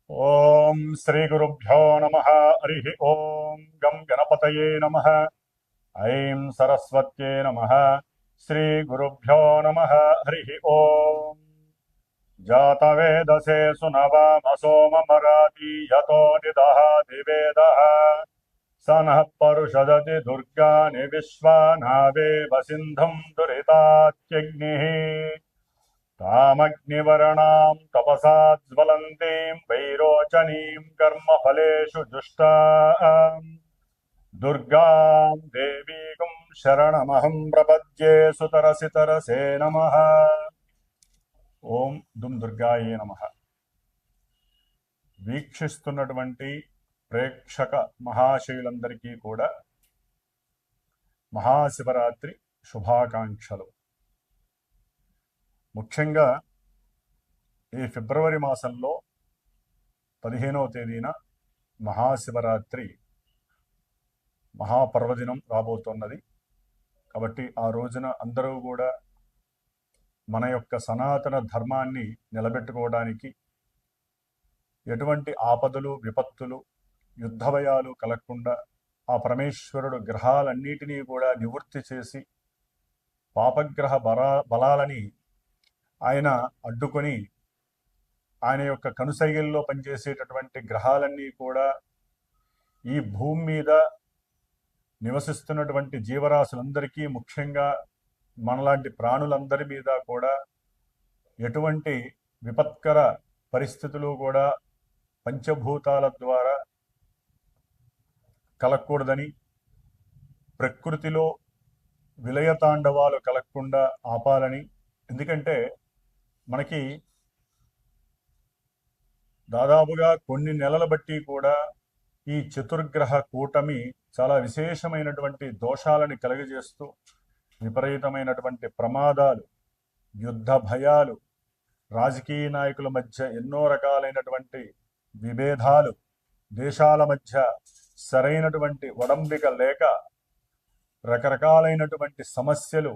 ఓం శ్రీ గురుభ్యో నమః. హరి ఓం గం గణపతయే నమః. ఐం సరస్వత్యే నమః. శ్రీ గురుభ్యో నమః. హరి ఓం జాతవేదసే సునవామసోమమరాతి యతో నిదహాతి వేదః స నః పరుషదతి దుర్గాని విశ్వానావేవ సింధుం దురితాత్యగ్నిః तामग्निवर्णां तपसा ज्वलन्तीं वैरोचनीं कर्मफलेषु जुष्टाम् दुर्गां देवीं शरणमहं प्रपद्ये सुतरसितरसे नमः. ఓం దుమ్ దుర్గాయే నమః. వీక్షిస్తున్నటువంటి ప్రేక్షక మహాశయులందరికీ కూడా మహాశివరాత్రి శుభాకాంక్షలు. ముఖ్యంగా ఈ ఫిబ్రవరి మాసంలో 15వ తేదీన మహాశివరాత్రి మహాపర్వదినం రాబోతున్నది. కాబట్టి ఆ రోజున అందరూ కూడా మన యొక్క సనాతన ధర్మాన్ని నిలబెట్టుకోవడానికి ఎటువంటి ఆపదలు విపత్తులు యుద్ధ భయాలు కలగకుండా ఆ పరమేశ్వరుడు గ్రహాలన్నిటినీ కూడా నివృత్తి చేసి పాపగ్రహ బలాలని ఆయన అడ్డుకొని ఆయన యొక్క కనుసైగల్లో పనిచేసేటటువంటి గ్రహాలన్నీ కూడా ఈ భూమి మీద నివసిస్తున్నటువంటి జీవరాశులందరికీ, ముఖ్యంగా మనలాంటి ప్రాణులందరి మీద కూడా ఎటువంటి విపత్కర పరిస్థితులు కూడా పంచభూతాల ద్వారా కలగకూడదని, ప్రకృతిలో విలయతాండవాలు కలగకుండా ఆపాలని. ఎందుకంటే మనకి దాదాపుగా కొన్ని నెలల బట్టి కూడా ఈ చతుర్గ్రహ కూటమి చాలా విశేషమైనటువంటి దోషాలని కలుగజేస్తూ విపరీతమైనటువంటి ప్రమాదాలు, యుద్ధ భయాలు, రాజకీయ నాయకుల మధ్య ఎన్నో రకాలైనటువంటి విభేదాలు, దేశాల మధ్య సరైనటువంటి ఒడంబిక లేక రకరకాలైనటువంటి సమస్యలు,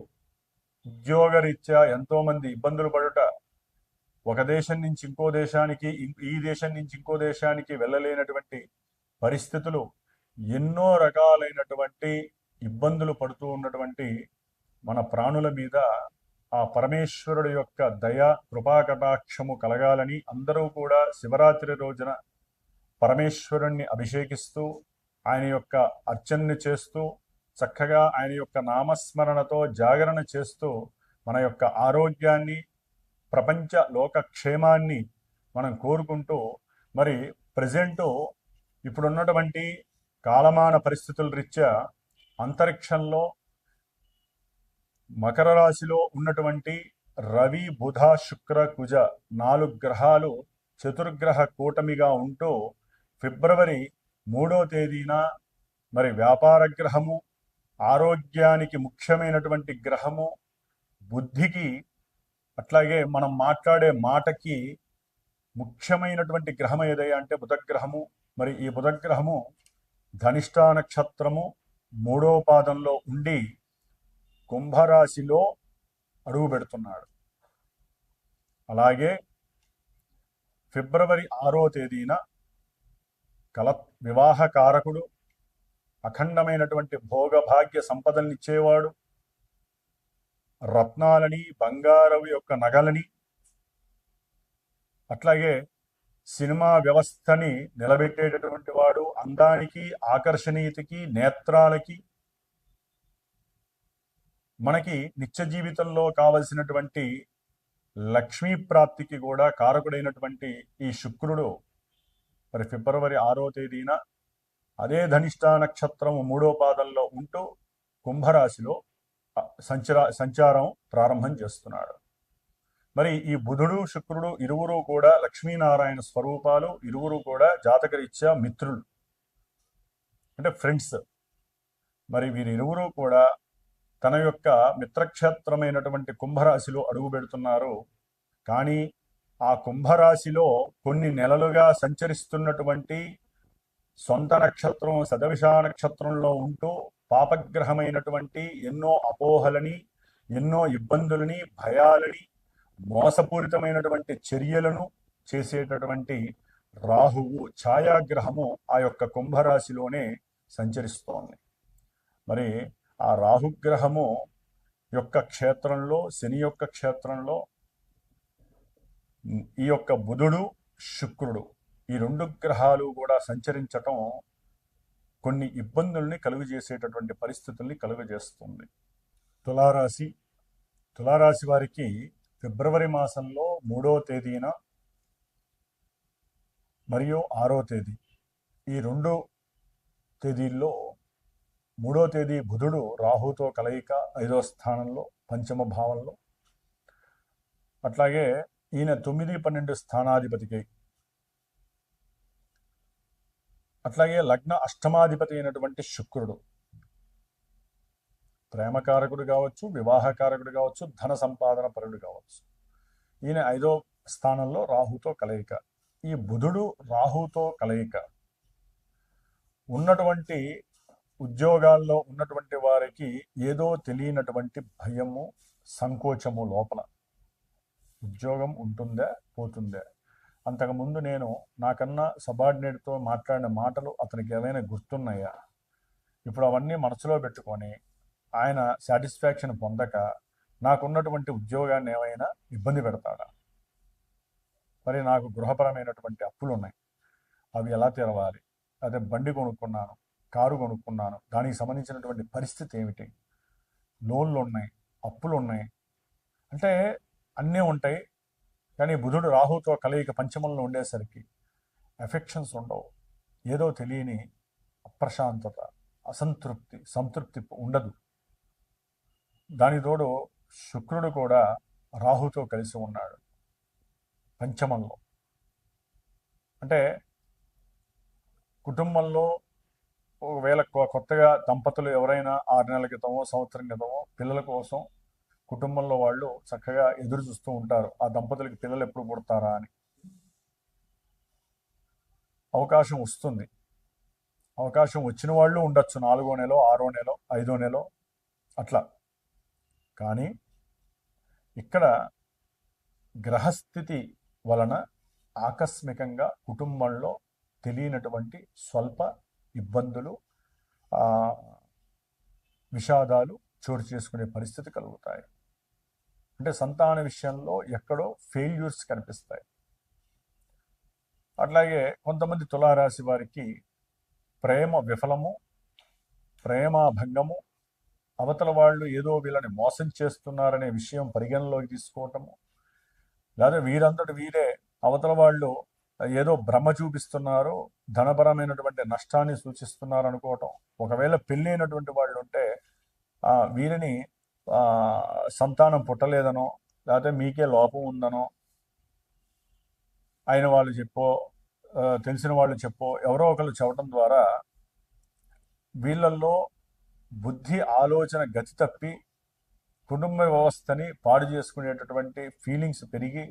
ఉద్యోగరీత్యా ఎంతోమంది ఇబ్బందులు పడుట, ఒక దేశం నుంచి ఇంకో దేశానికి, ఈ దేశం నుంచి ఇంకో దేశానికి వెళ్ళలేనటువంటి పరిస్థితులు, ఎన్నో రకాలైనటువంటి ఇబ్బందులు పడుతూ ఉన్నటువంటి మన ప్రాణుల మీద ఆ పరమేశ్వరుడు యొక్క దయ కృపాకటాక్షము కలగాలని అందరూ కూడా శివరాత్రి రోజున పరమేశ్వరుణ్ణి అభిషేకిస్తూ ఆయన యొక్క అర్చనని చేస్తూ చక్కగా ఆయన యొక్క నామస్మరణతో జాగరణ చేస్తూ మన యొక్క ఆరోగ్యాన్ని, ప్రపంచ లోకక్షేమాన్ని మనం కోరుకుంటూ, మరి ప్రజెంటు ఇప్పుడున్నటువంటి కాలమాన పరిస్థితుల రీత్యా అంతరిక్షంలో మకర రాశిలో ఉన్నటువంటి రవి, బుధ, శుక్ర, కుజ 4 గ్రహాలు చతుర్గ్రహ కూటమిగా ఉంటూ ఫిబ్రవరి 3వ తేదీన మరి వ్యాపార గ్రహము, ఆరోగ్యానికి ముఖ్యమైనటువంటి గ్రహము, బుద్ధికి అట్లాగే మనం మాట్లాడే మాటకి ముఖ్యమైనటువంటి గ్రహం ఏదయ్యా అంటే బుధగ్రహము. మరి ఈ బుధగ్రహము ధనిష్ఠా నక్షత్రము 3వ పాదంలో ఉండి కుంభరాశిలో అడుగు పెడుతున్నాడు. అలాగే ఫిబ్రవరి 6వ తేదీన వివాహ కారకుడు, అఖండమైనటువంటి భోగభాగ్య సంపదలనిచ్చేవాడు, రత్నాలని, బంగారం యొక్క నగలని, అట్లాగే సినిమా వ్యవస్థని నిలబెట్టేటటువంటి వాడు, అందానికి, ఆకర్షణీయతకి, నేత్రాలకి, మనకి నిత్య జీవితంలో కావలసినటువంటి లక్ష్మీ ప్రాప్తికి కూడా కారకుడైనటువంటి ఈ శుక్రుడు మరి ఫిబ్రవరి 6వ తేదీన అదే ధనిష్ఠా నక్షత్రము 3వ పాదంలో ఉంటూ కుంభరాశిలో సంచారం ప్రారంభం చేస్తున్నాడు. మరి ఈ బుధుడు, శుక్రుడు ఇరువురు కూడా లక్ష్మీనారాయణ స్వరూపాలు, ఇరువురు కూడా జాతకరీత్యా మిత్రులు, అంటే ఫ్రెండ్స్. మరి వీరిరువురు కూడా తన యొక్క మిత్రక్షేత్రమైనటువంటి కుంభరాశిలో అడుగు పెడుతున్నారు. కానీ ఆ కుంభరాశిలో కొన్ని నెలలుగా సంచరిస్తున్నటువంటి సొంత నక్షత్రం శతభిష నక్షత్రంలో ఉంటూ పాపగ్రహమైనటువంటి ఎన్నో అపోహలని, ఎన్నో ఇబ్బందులని, భయాలని, మోసపూరితమైనటువంటి చర్యలను చేసేటటువంటి రాహువు ఛాయాగ్రహము ఆ యొక్క కుంభరాశిలోనే సంచరిస్తోంది. మరి ఆ రాహుగ్రహము యొక్క క్షేత్రంలో, శని యొక్క క్షేత్రంలో ఈ యొక్క బుధుడు, శుక్రుడు ఈ రెండు గ్రహాలు కూడా సంచరించటం కొన్ని ఇబ్బందుల్ని కలుగజేసేటటువంటి పరిస్థితుల్ని కలుగజేస్తుంది. తులారాశి వారికి ఫిబ్రవరి మాసంలో 3వ తేదీన మరియు 6వ తేదీ ఈ 2 తేదీల్లో 3వ తేదీ బుధుడు రాహుతో కలయిక 5వ స్థానంలో పంచమ భావంలో, అట్లాగే ఈయన 9, 12 స్థానాధిపతికి, అట్లాగే లగ్న అష్టమాధిపతి అయినటువంటి శుక్రుడు ప్రేమకారకుడు కావచ్చు, వివాహకారకుడు కావచ్చు, ధన సంపాదన పరుడు కావచ్చు. ఈయన 5వ స్థానంలో రాహుతో కలయిక. ఈ బుధుడు రాహుతో కలయిక ఉన్నటువంటి ఉద్యోగాల్లో ఉన్నటువంటి వారికి ఏదో తెలియనటువంటి భయము, సంకోచము లోపల. ఉద్యోగం ఉంటుందా పోతుందా, అంతకుముందు నేను నాకన్నా సబార్డినేట్తో మాట్లాడిన మాటలు అతనికి ఏమైనా గుర్తున్నాయా, ఇప్పుడు అవన్నీ మనసులో పెట్టుకొని ఆయన సాటిస్ఫాక్షన్ పొందక నాకున్నటువంటి ఉద్యోగాన్ని ఏమైనా ఇబ్బంది పెడతాడా, మరి నాకు గృహపరమైనటువంటి అప్పులు ఉన్నాయి, అవి ఎలా తీరవాలి, అదే బండి కొనుక్కున్నాను, కారు కొనుక్కున్నాను, దానికి సంబంధించినటువంటి పరిస్థితి ఏమిటి, లోన్లు ఉన్నాయి, అప్పులు ఉన్నాయి, అంటే అన్నీ ఉంటాయి. కానీ బుధుడు రాహుతో కలయిక పంచమంలో ఉండేసరికి ఎఫెక్షన్స్ ఉండవు, ఏదో తెలియని అప్రశాంతత, సంతృప్తి ఉండదు. దాని తోడు శుక్రుడు కూడా రాహుతో కలిసి ఉన్నాడు పంచమంలో. అంటే కుటుంబంలో ఒకవేళ కొత్తగా దంపతులు ఎవరైనా 6 నెలల క్రితమో సంవత్సరం క్రితమో పిల్లల కోసం కుటుంబంలో వాళ్ళు చక్కగా ఎదురు చూస్తూ ఉంటారు, ఆ దంపతులకి పిల్లలు ఎప్పుడు పుడతారా అని. అవకాశం వస్తుంది, అవకాశం వచ్చిన వాళ్ళు ఉండొచ్చు 4వ నెల, 6వ నెల, 5వ నెల అట్లా. కానీ ఇక్కడ గ్రహస్థితి వలన ఆకస్మికంగా కుటుంబంలో తెలియనటువంటి స్వల్ప ఇబ్బందులు, విషాదాలు చోటు చేసుకునే పరిస్థితి కలుగుతాయి. అంటే సంతాన విషయంలో ఎక్కడో ఫెయిల్యూర్స్ కనిపిస్తాయి. అట్లాగే కొంతమంది తులారాశి వారికి ప్రేమ విఫలము, ప్రేమాభంగము, అవతల వాళ్ళు ఏదో వీళ్ళని మోసం చేస్తున్నారనే విషయం పరిగణలోకి తీసుకోవటము, లేదా వీరంతటి వీరే అవతల వాళ్ళు ఏదో భ్రమ చూపిస్తున్నారు, ధనపరమైనటువంటి నష్టాన్ని సూచిస్తున్నారు అనుకోవటం. ఒకవేళ పెళ్ళి అయినటువంటి వాళ్ళు ఉంటే వీరిని సంతానం పుట్టలేదనో, లేకపోతే మీకే లోపం ఉందనో అయిన వాళ్ళు చెప్పో, తెలిసిన వాళ్ళు చెప్పో, ఎవరో ఒకరు చెప్పడం ద్వారా వీళ్ళల్లో బుద్ధి ఆలోచన గతి తప్పి కుటుంబ వ్యవస్థని పాడు చేసుకునేటటువంటి ఫీలింగ్స్ పెరిగి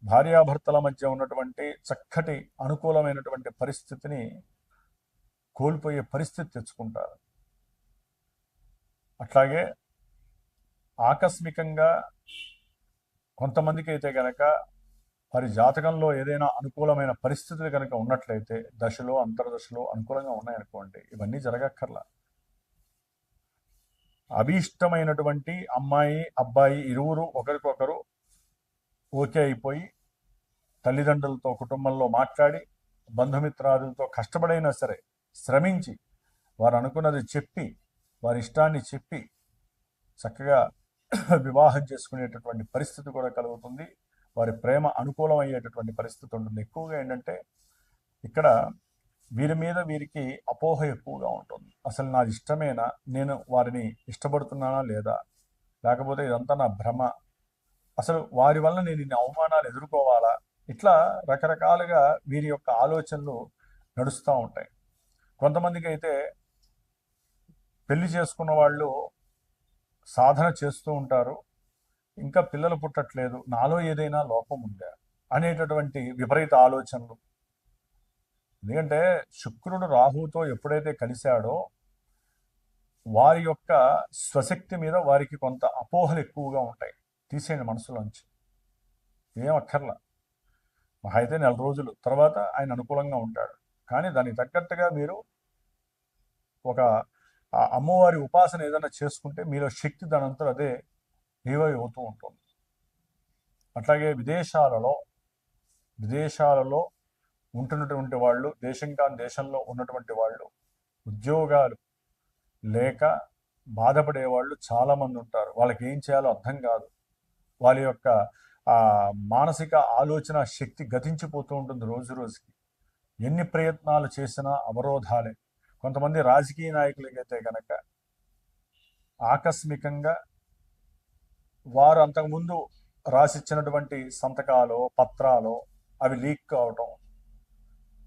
భార్యాభర్తల మధ్య ఉన్నటువంటి చక్కటి అనుకూలమైనటువంటి పరిస్థితిని కోల్పోయే పరిస్థితి తెచ్చుకుంటారు. అట్లాగే ఆకస్మికంగా కొంతమందికి అయితే కనుక వారి జాతకంలో ఏదైనా అనుకూలమైన పరిస్థితులు కనుక ఉన్నట్లయితే దశలో అంతర్దశలో అనుకూలంగా ఉన్నాయనుకోండి, ఇవన్నీ జరగక్కర్లా. అభీష్టమైనటువంటి అమ్మాయి అబ్బాయి ఇరువురు ఒకరికొకరు ఓకే అయిపోయి తల్లిదండ్రులతో కుటుంబంలో మాట్లాడి బంధుమిత్రాదులతో కష్టపడైనా సరే శ్రమించి వారు అనుకున్నది చెప్పి వారి ఇష్టాన్ని చెప్పి చక్కగా వివాహం చేసుకునేటటువంటి పరిస్థితి కూడా కలుగుతుంది. వారి ప్రేమ అనుకూలమయ్యేటటువంటి పరిస్థితి ఉంటుంది. ఎక్కువగా ఏంటంటే ఇక్కడ వీరి మీద వీరికి అపోహ ఎక్కువగా ఉంటుంది. అసలు నాది ఇష్టమేనా, నేను వారిని ఇష్టపడుతున్నానా లేదా, లేకపోతే ఇదంతా నా భ్రమ, అసలు వారి వల్ల నేను ఇన్ని అవమానాలు ఎదుర్కోవాలా, ఇట్లా రకరకాలుగా వీరి యొక్క ఆలోచనలు నడుస్తూ ఉంటాయి. కొంతమందికి అయితే పెళ్లి చేసుకున్న వాళ్ళు సాధన చేస్తూ ఉంటారు, ఇంకా పిల్లలు పుట్టట్లేదు, నాలో ఏదైనా లోపం ఉందా అనేటటువంటి విపరీత ఆలోచనలు. ఎందుకంటే శుక్రుడు రాహుతో ఎప్పుడైతే కలిశాడో వారి యొక్క స్వశక్తి మీద వారికి కొంత అపోహలు ఎక్కువగా ఉంటాయి. తీసేయండి మనసులోంచి, ఏం అక్కర్లా. మహా అయితే నెల రోజులు తర్వాత ఆయన అనుకూలంగా ఉంటాడు. కానీ దానికి తగ్గట్టుగా మీరు ఒక ఆ అమ్మవారి ఉపాసన ఏదైనా చేసుకుంటే మీలో శక్తి దానంతా అదే రివైవ్ అవుతూ ఉంటుంది. అట్లాగే విదేశాలలో ఉంటున్నటువంటి వాళ్ళు, దేశం కాని దేశంలో ఉన్నటువంటి వాళ్ళు, ఉద్యోగాలు లేక బాధపడేవాళ్ళు చాలామంది ఉంటారు. వాళ్ళకి ఏం చేయాలో అర్థం కాదు. వాళ్ళ యొక్క ఆ మానసిక ఆలోచన శక్తి గతించిపోతూ ఉంటుంది రోజు రోజుకి. ఎన్ని ప్రయత్నాలు చేసినా అవరోధాలే. కొంతమంది రాజకీయ నాయకులకైతే కనుక ఆకస్మికంగా వారు అంతకుముందు రాసిచ్చినటువంటి సంతకాలు పత్రాలు అవి లీక్ కావటం,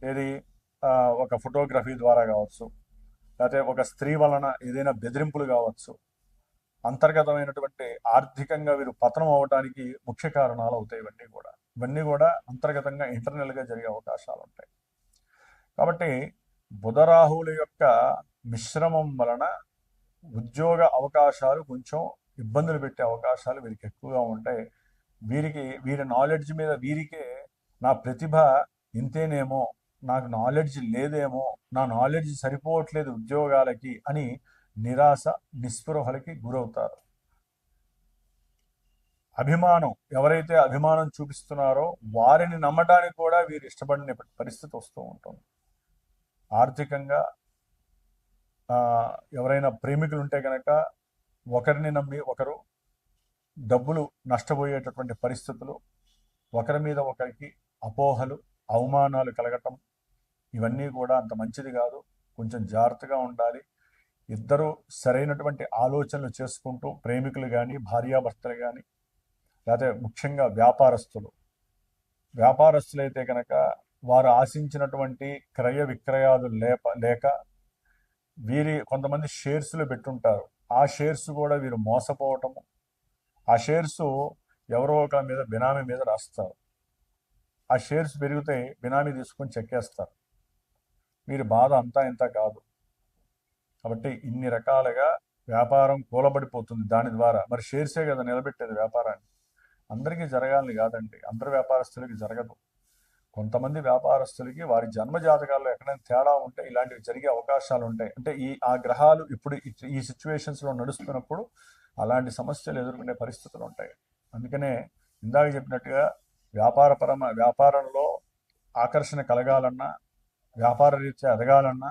ఏది ఒక ఫోటోగ్రఫీ ద్వారా కావచ్చు, లేకపోతే ఒక స్త్రీ వలన ఏదైనా బెదిరింపులు కావచ్చు, అంతర్గతమైనటువంటి ఆర్థికంగా వీరు పతనం అవడానికి ముఖ్య కారణాలు అవుతాయి. ఇవన్నీ కూడా అంతర్గతంగా ఇంటర్నల్గా జరిగే అవకాశాలు ఉంటాయి. కాబట్టి బుధరాహువుల యొక్క మిశ్రమం వలన ఉద్యోగ అవకాశాలు కొంచెం ఇబ్బందులు పెట్టే అవకాశాలు వీరికి ఎక్కువగా ఉంటాయి. వీరి నాలెడ్జ్ మీద వీరికే నా ప్రతిభ ఇంతేనేమో, నాకు నాలెడ్జ్ లేదేమో, నా నాలెడ్జ్ సరిపోవట్లేదు ఉద్యోగాలకి అని నిరాశ నిస్పృహలకి గురవుతారు. అభిమానం, ఎవరైతే అభిమానం చూపిస్తున్నారో వారిని నమ్మటానికి కూడా వీరు ఇష్టపడిన పరిస్థితి వస్తూ ఉంటుంది. ఆర్థికంగా ఎవరైనా ప్రేమికులు ఉంటే కనుక ఒకరిని నమ్మి ఒకరు డబ్బులు నష్టపోయేటటువంటి పరిస్థితులు, ఒకరి మీద ఒకరికి అపోహలు, అవమానాలు కలగటం, ఇవన్నీ కూడా అంత మంచిది కాదు. కొంచెం జాగ్రత్తగా ఉండాలి. ఇద్దరు సరైనటువంటి ఆలోచనలు చేసుకుంటూ, ప్రేమికులు కానీ భార్యాభర్తలు కానీ, లేకపోతే ముఖ్యంగా వ్యాపారస్తులైతే కనుక వారు ఆశించినటువంటి క్రయ విక్రయాలు లేక కొంతమంది షేర్స్లో పెట్టుంటారు. ఆ షేర్స్ కూడా వీరు మోసపోవటము, ఆ షేర్స్ ఎవరో ఒక మీద బినామీ మీద రాస్తారు. ఆ షేర్స్ పెరిగితే బినామీ తీసుకొని చెక్కేస్తారు. వీరి బాధ అంతా ఇంత కాదు. కాబట్టి ఇన్ని రకాలుగా వ్యాపారం కూలబడిపోతుంది దాని ద్వారా. మరి షేర్సే కదా నిలబెట్టేది వ్యాపారాన్ని. అందరికీ జరగాలని కాదండి, అందరు వ్యాపారస్తులకి జరగదు. కొంతమంది వ్యాపారస్తులకి వారి జన్మ జాతకాల్లో ఎక్కడైనా తేడా ఉంటే ఇలాంటివి జరిగే అవకాశాలు ఉంటాయి. అంటే ఆ గ్రహాలు ఇప్పుడు ఈ సిచ్యువేషన్స్లో నడుస్తున్నప్పుడు అలాంటి సమస్యలు ఎదుర్కొనే పరిస్థితులు ఉంటాయి. అందుకనే ఇందాక చెప్పినట్టుగా వ్యాపారంలో ఆకర్షణ కలగాలన్నా, వ్యాపార రీత్యా ఎదగాలన్నా,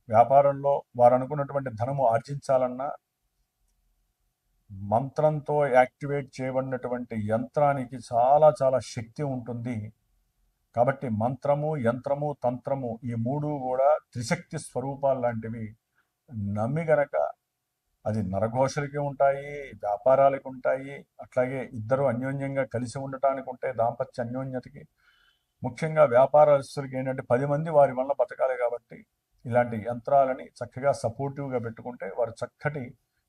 వ్యాపారంలో వారు అనుకున్నటువంటి ధనము ఆర్జించాలన్నా, మంత్రంతో యాక్టివేట్ చేయబడినటువంటి యంత్రానికి చాలా చాలా శక్తి ఉంటుంది. కాబట్టి మంత్రము, యంత్రము, తంత్రము ఈ మూడు కూడా త్రిశక్తి స్వరూపాలు లాంటివి. నమ్మి గనక అది నరఘోషలకి ఉంటాయి, వ్యాపారాలకి ఉంటాయి, అట్లాగే ఇద్దరు అన్యోన్యంగా కలిసి ఉండటానికి ఉంటాయి, దాంపత్య అన్యోన్యతకి. ముఖ్యంగా వ్యాపారస్తులకి ఏంటంటే 10 మంది వారి వల్ల బతకాలి. కాబట్టి ఇలాంటి యంత్రాలని చక్కగా సపోర్టివ్గా పెట్టుకుంటే వారు చక్కటి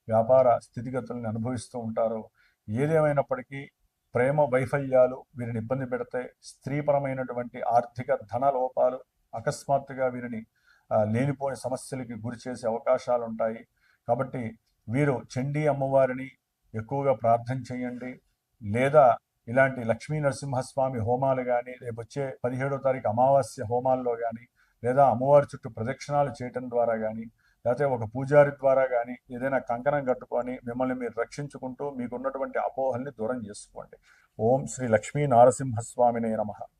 వ్యాపార స్థితిగతులను అనుభవిస్తూ ఉంటారు. ఏదేమైనప్పటికీ ప్రేమ వైఫల్యాలు వీరిని ఇబ్బంది పెడతాయి. స్త్రీపరమైనటువంటి ఆర్థిక ధన లోపాలు అకస్మాత్తుగా వీరిని లేనిపోని సమస్యలకి గురి చేసే అవకాశాలు ఉంటాయి. కాబట్టి వీరు చండీ అమ్మవారిని ఎక్కువగా ప్రార్థన చేయండి, లేదా ఇలాంటి లక్ష్మీ నరసింహస్వామి హోమాలు కానీ, రేపు వచ్చే 17వ తారీఖు అమావాస్య హోమాల్లో కానీ, లేదా అమ్మవారి చుట్టూ ప్రదక్షిణాలు చేయటం ద్వారా కానీ, లేకపోతే ఒక పూజారి ద్వారా కానీ ఏదైనా కంకణం కట్టుకొని మిమ్మల్ని మీరు రక్షించుకుంటూ మీకున్నటువంటి అపోహల్ని దూరం చేసుకోండి. ఓం శ్రీ లక్ష్మీ నారసింహస్వామినే నమః.